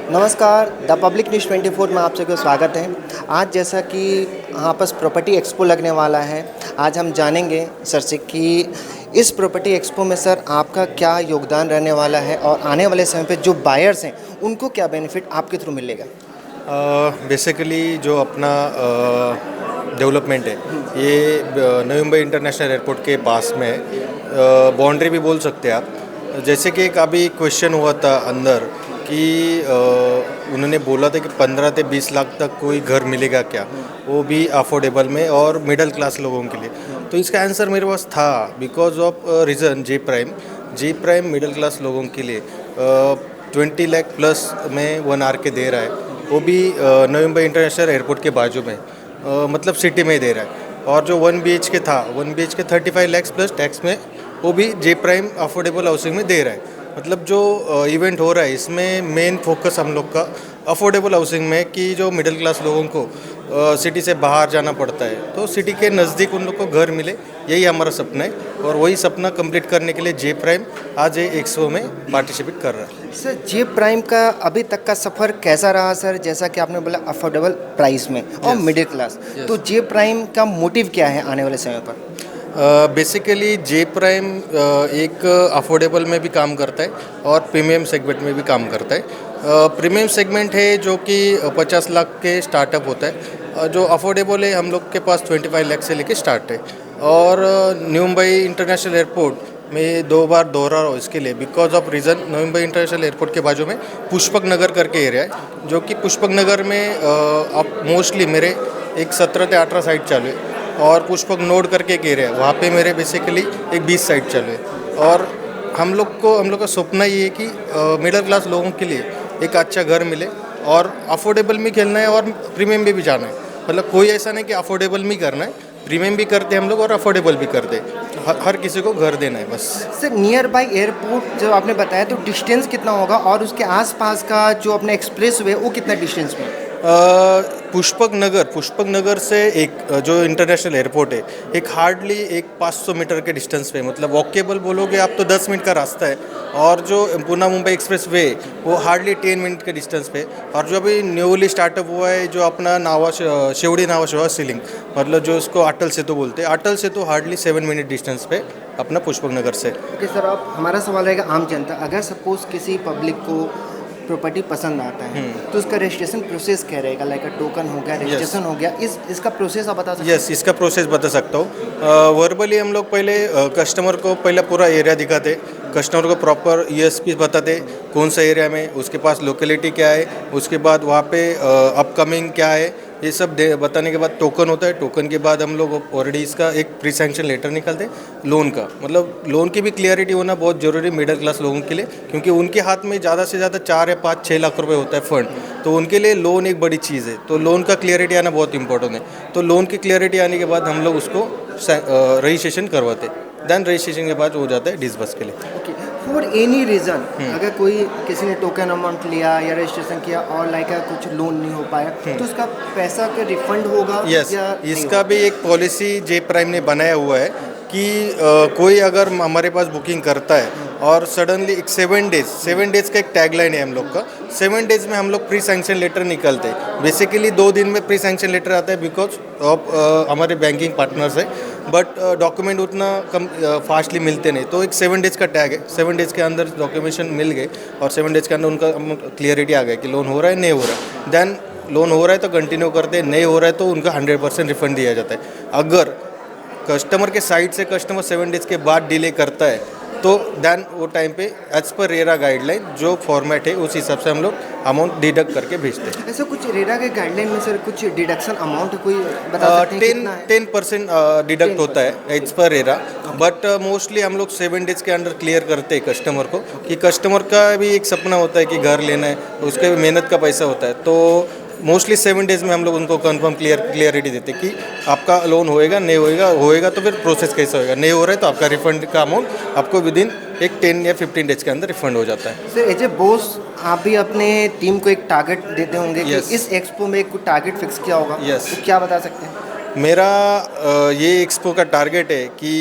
नमस्कार, the public news 24 में आप सभी को स्वागत है। आज जैसा कि यहाँ पर प्रॉपर्टी एक्सपो लगने वाला है, आज हम जानेंगे सर से कि इस प्रॉपर्टी एक्सपो में सर आपका क्या योगदान रहने वाला है और आने वाले समय पे जो बायर्स हैं, उनको क्या बेनिफिट आपके थ्रू मिलेगा? बेसिकली जो अपना डेवलपमेंट है ये नवी मुंबई इंटरनेशनल एयरपोर्ट के पास में है। बाउंड्री भी बोल सकते हैं आप। जैसे कि एक अभी क्वेश्चन हुआ था अंदर कि उन्होंने बोला था कि 15 से 20 लाख तक कोई घर मिलेगा क्या, वो भी अफोर्डेबल में और मिडिल क्लास लोगों के लिए। तो इसका आंसर मेरे पास था because of reason J prime middle class लोगों के लिए 20 लाख प्लस में 1 आर के दे रहा है, वो भी नवी मुंबई इंटरनेशनल एयरपोर्ट के बाजू में मतलब सिटी में दे रहा है। और जो 1 BHK था 1 BHK 35 लाख प्लस टैक्स में, वो भी जे प्राइम अफोर्डेबल हाउसिंग में दे रहा है। मतलब जो इवेंट हो रहा है इसमें मेन फोकस हम लोग का अफोर्डेबल हाउसिंग में कि जो मिडिल क्लास लोगों को सिटी से बाहर जाना पड़ता है तो सिटी के नज़दीक उन लोग को घर मिले, यही हमारा सपना है। और वही सपना कंप्लीट करने के लिए जे प्राइम आज ये एक्सपो में पार्टिसिपेट कर रहा है। सर जे प्राइम का अभी तक का सफ़र कैसा रहा सर? जैसा कि आपने बोला अफोर्डेबल प्राइस में और मिडिल क्लास, तो जे प्राइम का मोटिव क्या है आने वाले समय पर? बेसिकली जे प्राइम एक अफोर्डेबल में भी काम करता है और प्रीमियम सेगमेंट में भी काम करता है। प्रीमियम सेगमेंट है जो कि 50 लाख के स्टार्टअप होता है, जो अफोर्डेबल है हम लोग के पास 25 लाख से लेके स्टार्ट है। और न्यू मुंबई इंटरनेशनल एयरपोर्ट में 2 बार दोहरा रहा हूँ इसके लिए because of reason Navi Mumbai international airport के बाजू में पुष्पक नगर करके एरिया है, जो कि पुष्पक नगर में अब मोस्टली मेरे एक 17 से 18 साइट चालू है और पुष्पक नोड करके एक एरिया है, वहाँ पे मेरे बेसिकली एक 20 साइट चालू है। और हम लोग का सपना ये है कि मिडिल क्लास लोगों के लिए एक अच्छा घर मिले और अफोर्डेबल में खेलना है और प्रीमियम में भी जाना है। मतलब कोई ऐसा नहीं कि अफोर्डेबल में करना है, प्रीमियम भी करते हैं हम लोग और अफोर्डेबल भी करते हैं। हर किसी को घर देना है बस। सर नियर बाई एयरपोर्ट जो आपने बताया, तो डिस्टेंस कितना होगा और उसके आसपास का जो अपना एक्सप्रेस वे वो कितना डिस्टेंस में? पुष्पक नगर से एक जो इंटरनेशनल एयरपोर्ट है एक हार्डली एक 500 मीटर के डिस्टेंस पे, मतलब वॉकेबल बोलोगे आप तो 10 मिनट का रास्ता है। और जो पुणे मुंबई एक्सप्रेस वे वो हार्डली 10 मिनट के डिस्टेंस पे। और जो अभी न्यूली स्टार्टअप हुआ है जो अपना शेवड़ी नावा सीलिंग, मतलब जो उसको अटल सेतु बोलते हैं, Atal Setu hardly 7 minute distance पे अपना पुष्पक नगर से। ओके सर, आप हमारा सवाल रहेगा आम जनता, अगर सपोज किसी पब्लिक को प्रॉपर्टी पसंद आता है तो उसका रजिस्ट्रेशन प्रोसेस क्या रहेगा? लाइक टोकन हो गया, रजिस्ट्रेशन हो गया, इसका प्रोसेस आप बता सकते हैं? इसका प्रोसेस बता सकता हूँ। वर्बली हम लोग पहले कस्टमर को पहले पूरा एरिया दिखाते, कस्टमर को प्रॉपर यूएसपी बताते कौन सा एरिया में उसके पास लोकेलिटी क्या है, उसके बाद वहाँ पे अपकमिंग क्या है, ये सब बताने के बाद टोकन होता है। टोकन के बाद हम लोग ऑलरेडी इसका एक प्री सैंक्शन लेटर निकालते हैं लोन का। मतलब लोन की भी क्लियरिटी होना बहुत ज़रूरी मिडिल क्लास लोगों के लिए, क्योंकि उनके हाथ में ज़्यादा से ज़्यादा 4 या 5-6 लाख रुपए होता है फंड, तो उनके लिए लोन एक बड़ी चीज़ है। तो लोन का क्लियरिटी आना बहुत इंपॉर्टेंट है। तो लोन की क्लियरिटी आने के बाद हम लोग उसको रजिस्ट्रेशन करवाते, देन रजिस्ट्रेशन के बाद हो जाता है डिसबर्स के लिए। ओके, फॉर एनी रीज़न अगर कोई किसी ने टोकन अमाउंट लिया या रजिस्ट्रेशन किया और लाइक कुछ लोन नहीं हो पाया, तो उसका पैसा का रिफंड होगा? यस, या इसका भी एक पॉलिसी जे प्राइम ने बनाया हुआ है कि कोई अगर हमारे पास बुकिंग करता है और सडनली एक 7 डेज का एक टैगलाइन है हम लोग का। 7 डेज में हम लोग प्री सैंक्शन लेटर निकलते हैं। बेसिकली 2 दिन में प्री सैंक्शन लेटर आता है बिकॉज ऑफ हमारे बैंकिंग पार्टनर्स है, बट डॉक्यूमेंट उतना कम फास्टली मिलते नहीं। तो एक 7 डेज का टैग है, 7 डेज के अंदर डॉक्यूमेंटेशन मिल गए और 7 डेज के अंदर उनका क्लियरिटी आ गया कि लोन हो रहा है नहीं हो रहा है। देन लोन हो रहा है तो कंटिन्यू करते हैं, नहीं हो रहा है तो उनका 100% रिफंड दिया जाता है। अगर कस्टमर के साइड से कस्टमर 7 डेज के बाद डिले करता है तो देन वो टाइम पे एज पर रेरा गाइडलाइन जो फॉर्मेट है उस हिसाब से हम लोग अमाउंट डिडक्ट करके भेजते हैं। ऐसा कुछ रेरा के गाइडलाइन में सर कुछ डिडक्शन अमाउंट कोई बता सकते हैं कितना है? 10% डिडक्ट होता है as per RERA, but mostly हम लोग 7 डेज के अंदर क्लियर करते हैं कस्टमर को, कि कस्टमर का भी एक सपना होता है कि घर लेना है, उसके भी मेहनत का पैसा होता है। तो मोस्टली 7 डेज में हम लोग उनको कंफर्म क्लियरिटी देते कि आपका लोन होएगा नहीं होएगा तो फिर प्रोसेस कैसा होएगा, नहीं हो रहा है तो आपका रिफंड का अमाउंट आपको विदिन एक 10 या 15 डेज के अंदर रिफंड हो जाता है। सर एज ए बॉस आप भी अपने टीम को एक टारगेट देते होंगे कि Yes. इस एक्सपो में कुछ टारगेट फिक्स किया होगा? Yes. तो क्या बता सकते हैं? मेरा ये एक्सपो का टारगेट है कि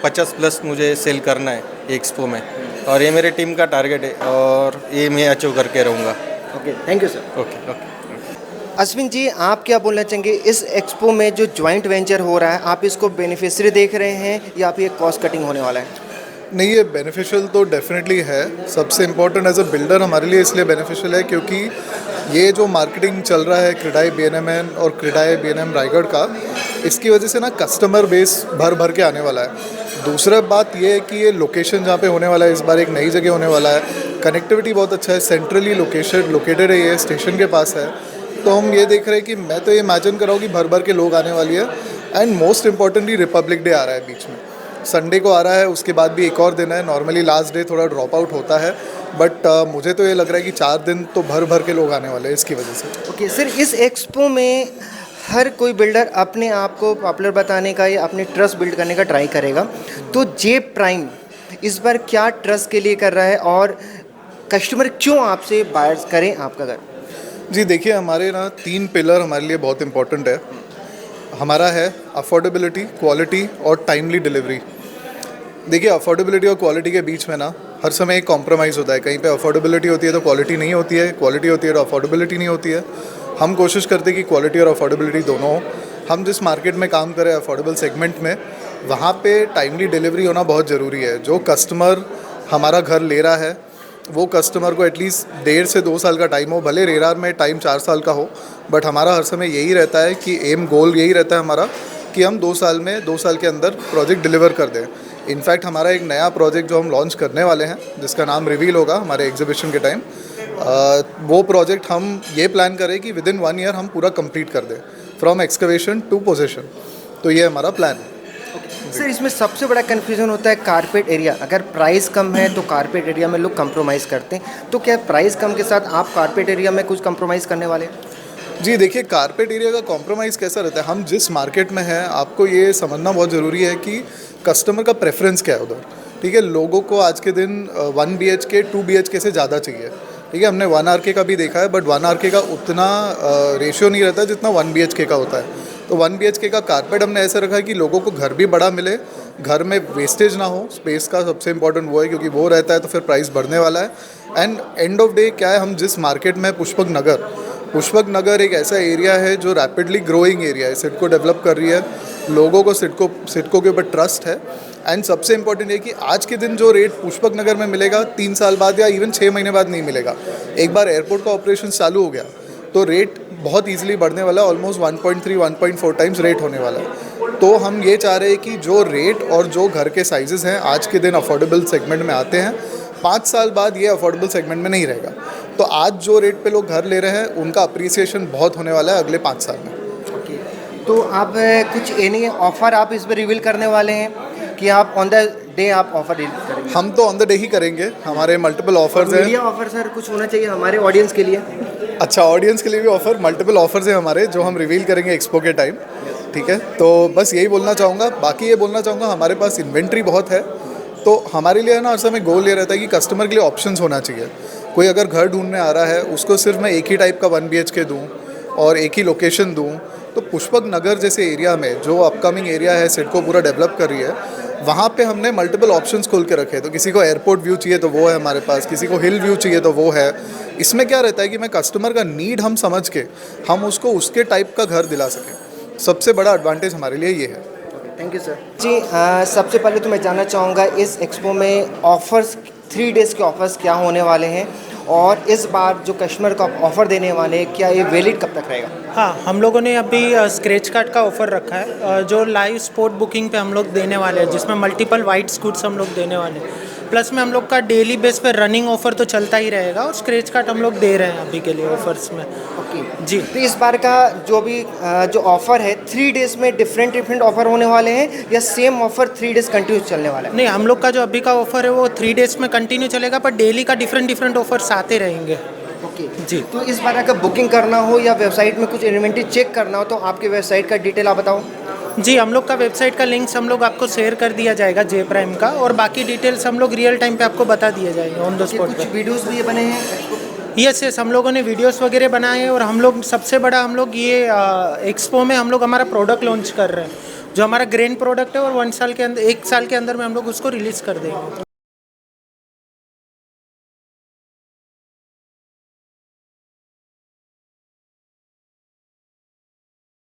50+ मुझे सेल करना है एक्सपो में, और ये मेरे टीम का टारगेट है और ये मैं अचीव करके रहूँगा। Okay, thank you sir. Okay okay. Ashwin ji, आप क्या बोलना चाहेंगे इस एक्सपो में जो जॉइंट वेंचर हो रहा है, आप इसको बेनिफिशियरी देख रहे हैं या आप ये कॉस्ट कटिंग होने वाला है? नहीं, ये बेनिफिशियल तो डेफिनेटली है। सबसे इम्पोर्टेंट एज अ बिल्डर हमारे लिए इसलिए बेनिफिशियल है क्योंकि ये जो मार्केटिंग चल रहा है क्रेडाई BNMN और क्रेडाई BNM रायगढ़ का, इसकी वजह से ना कस्टमर बेस भर भर के आने वाला है। दूसरा बात ये है कि ये लोकेशन जहाँ पे होने वाला है, इस बार एक नई जगह होने वाला है, कनेक्टिविटी बहुत अच्छा है, सेंट्रली लोकेटेड है, ये स्टेशन के पास है। तो हम ये देख रहे हैं कि मैं तो ये इमेजिन कर रहा हूँ कि भर भर के लोग आने वाली है। And most importantly Republic Day आ रहा है बीच में, संडे को आ रहा है, उसके बाद भी एक और दिन है। नॉर्मली लास्ट डे थोड़ा ड्रॉप आउट होता है, बट मुझे तो ये लग रहा है कि 4 दिन तो भर भर के लोग आने वाले हैं इसकी वजह से। ओके सर, इस एक्सपो में हर कोई बिल्डर अपने आप को पॉपुलर बताने का या अपने ट्रस्ट बिल्ड करने का ट्राई करेगा, तो जे प्राइम इस बार क्या ट्रस्ट के लिए कर रहा है और कस्टमर क्यों आपसे बायर्स करें आपका घर? जी देखिए, हमारे ना 3 पिलर हमारे लिए बहुत इंपॉर्टेंट है। हमारा है अफोर्डेबिलिटी, क्वालिटी और टाइमली डिलीवरी। देखिए, अफोर्डेबिलिटी और क्वालिटी के बीच में ना हर समय एक कॉम्प्रोमाइज़ होता है। कहीं पे अफोर्डेबिलिटी होती है तो क्वालिटी नहीं होती है, क्वालिटी होती है तो अफोर्डेबिलिटी नहीं होती है। हम कोशिश करते हैं कि क्वालिटी और अफोर्डेबिलिटी दोनों हो। हम जिस मार्केट में काम करें अफोर्डेबल सेगमेंट में, वहाँ पे टाइमली डिलीवरी होना बहुत ज़रूरी है। जो कस्टमर हमारा घर ले रहा है, वो कस्टमर को एटलीस्ट 1.5 से 2 साल का टाइम हो, भले रेरार में टाइम 4 साल का हो, बट हमारा हर समय यही रहता है कि एम गोल यही रहता है हमारा कि हम 2 साल के अंदर प्रोजेक्ट डिलीवर कर दें। इनफैक्ट हमारा एक नया प्रोजेक्ट जो हम लॉन्च करने वाले हैं, जिसका नाम रिवील होगा हमारे एग्जीबिशन के टाइम, वो प्रोजेक्ट हम ये प्लान करें कि विदिन 1 ईयर हम पूरा कंप्लीट कर दें, फ्रॉम एक्सकवेशन टू पोजेशन। तो ये हमारा प्लान है। सर, इसमें सबसे बड़ा कन्फ्यूज़न होता है कारपेट एरिया। अगर प्राइस कम है तो कारपेट एरिया में लोग कंप्रोमाइज़ करते हैं, तो क्या प्राइस कम के साथ आप कारपेट एरिया में कुछ कंप्रोमाइज़ करने वाले हैं? जी देखिए, कारपेट एरिया का कॉम्प्रोमाइज़ कैसा रहता है, हम जिस मार्केट में हैं आपको ये समझना बहुत ज़रूरी है कि कस्टमर का प्रेफरेंस क्या है उधर। ठीक है, लोगों को आज के दिन 1 BHK 2 BHK से ज़्यादा चाहिए। ठीक है, हमने 1 RK का भी देखा है, बट 1 RK का उतना रेशियो नहीं रहता जितना 1 BHK का होता है। तो 1 BHK का कारपेट हमने ऐसा रखा है कि लोगों को घर भी बड़ा मिले, घर में वेस्टेज ना हो। स्पेस का सबसे इंपॉर्टेंट वो है, क्योंकि वो रहता है तो फिर प्राइस बढ़ने वाला है। एंड एंड ऑफ डे क्या है, हम जिस मार्केट में पुष्पक नगर एक ऐसा एरिया है जो रैपिडली ग्रोइंग एरिया है, सिडको डेवलप कर रही है, लोगों को सिडको के ऊपर ट्रस्ट है। एंड सबसे इम्पोर्टेंट है कि आज के दिन जो रेट पुष्पक नगर में मिलेगा 3 साल बाद या इवन 6 महीने बाद नहीं मिलेगा। एक बार एयरपोर्ट का ऑपरेशन चालू हो गया तो रेट बहुत ईजिली बढ़ने वाला है, ऑलमोस्ट 1.3-1.4 टाइम्स रेट होने वाला है। तो हम ये चाह रहे हैं कि जो रेट और जो घर के साइजेस हैं आज के दिन अफोर्डेबल सेगमेंट में आते हैं, 5 साल बाद ये अफोर्डेबल सेगमेंट में नहीं रहेगा। तो आज जो रेट पे लोग घर ले रहे हैं उनका अप्रिसिएशन बहुत होने वाला है अगले 5 साल में। ओके, तो आप कुछ एनी ऑफ़र आप इस पर रिवील करने वाले हैं कि आप ऑन द डे आप ऑफ़र रिवील करेंगे? हम तो ऑन द डे ही करेंगे, हमारे मल्टीपल ऑफर्स हैं। मीडिया ऑफ़र सर कुछ होना चाहिए हमारे ऑडियंस के लिए। अच्छा, ऑडियंस के लिए भी ऑफर, मल्टीपल ऑफर्स हैं हमारे जो हम रिवील करेंगे एक्सपो के टाइम। ठीक है, तो बस यही बोलना चाहूँगा। बाकी ये बोलना चाहूँगा, हमारे पास इन्वेंट्री बहुत है, तो हमारे लिए ना हर समय गोल ये रहता है कि कस्टमर के लिए ऑप्शंस होना चाहिए। कोई अगर घर ढूंढने आ रहा है, उसको सिर्फ मैं एक ही टाइप का 1 BHK दूँ और एक ही लोकेशन दूँ, तो पुष्पक नगर जैसे एरिया में जो अपकमिंग एरिया है, सिडको पूरा डेवलप कर रही है, वहाँ पे हमने मल्टीपल ऑप्शंस खोल के रखे। तो किसी को एयरपोर्ट व्यू चाहिए तो वो है हमारे पास, किसी को हिल व्यू चाहिए तो वो है। इसमें क्या रहता है कि मैं कस्टमर का नीड हम समझ के हम उसको उसके टाइप का घर दिला सकें। सबसे बड़ा एडवांटेज हमारे लिए ये है। थैंक यू सर जी। सबसे पहले तो मैं जानना चाहूँगा इस एक्सपो में ऑफ़र्स 3 डेज़ के ऑफ़र्स क्या होने वाले हैं, और इस बार जो कस्टमर को आप ऑफ़र देने वाले हैं क्या ये वैलिड कब तक रहेगा? हाँ, हम लोगों ने अभी स्क्रैच कार्ड का ऑफ़र रखा है जो लाइव स्पॉट बुकिंग पे हम लोग देने वाले हैं, जिसमें मल्टीपल वाइट स्कूट्स हम लोग देने वाले हैं। प्लस में हम लोग का डेली बेस पे रनिंग ऑफ़र तो चलता ही रहेगा, और स्क्रैच कार्ड हम लोग दे रहे हैं अभी के लिए ऑफर्स में। ओके जी। तो इस बार का जो भी जो ऑफ़र है 3 डेज़ में डिफरेंट ऑफ़र होने वाले हैं या सेम ऑफ़र 3 डेज़ कंटिन्यू चलने वाला है? नहीं, हम लोग का जो अभी का ऑफ़र है वो 3 डेज़ में कंटिन्यू चलेगा, पर डेली का डिफरेंट ऑफर्स आते रहेंगे। ओके जी। तो इस बार अगर बुकिंग करना हो या वेबसाइट में कुछ इन्वेंट्री चेक करना हो तो आपके वेबसाइट का डिटेल आप बताओ। जी, हम लोग का वेबसाइट का लिंक्स हम लोग आपको शेयर कर दिया जाएगा जे प्राइम का, और बाकी डिटेल्स हम लोग रियल टाइम पे आपको बता दिए जाएंगे ऑन द स्पॉट कुछ पे। वीडियोस भी बने हैं? यस, हम लोगों ने वीडियोस वगैरह बनाए हैं, और हम लोग सबसे बड़ा हम लोग ये एक्सपो में हम लोग हमारा प्रोडक्ट लॉन्च कर रहे हैं, जो हमारा ग्रेन प्रोडक्ट है, और 1 साल के अंदर 1 साल के अंदर में हम लोग उसको रिलीज़ कर देंगे।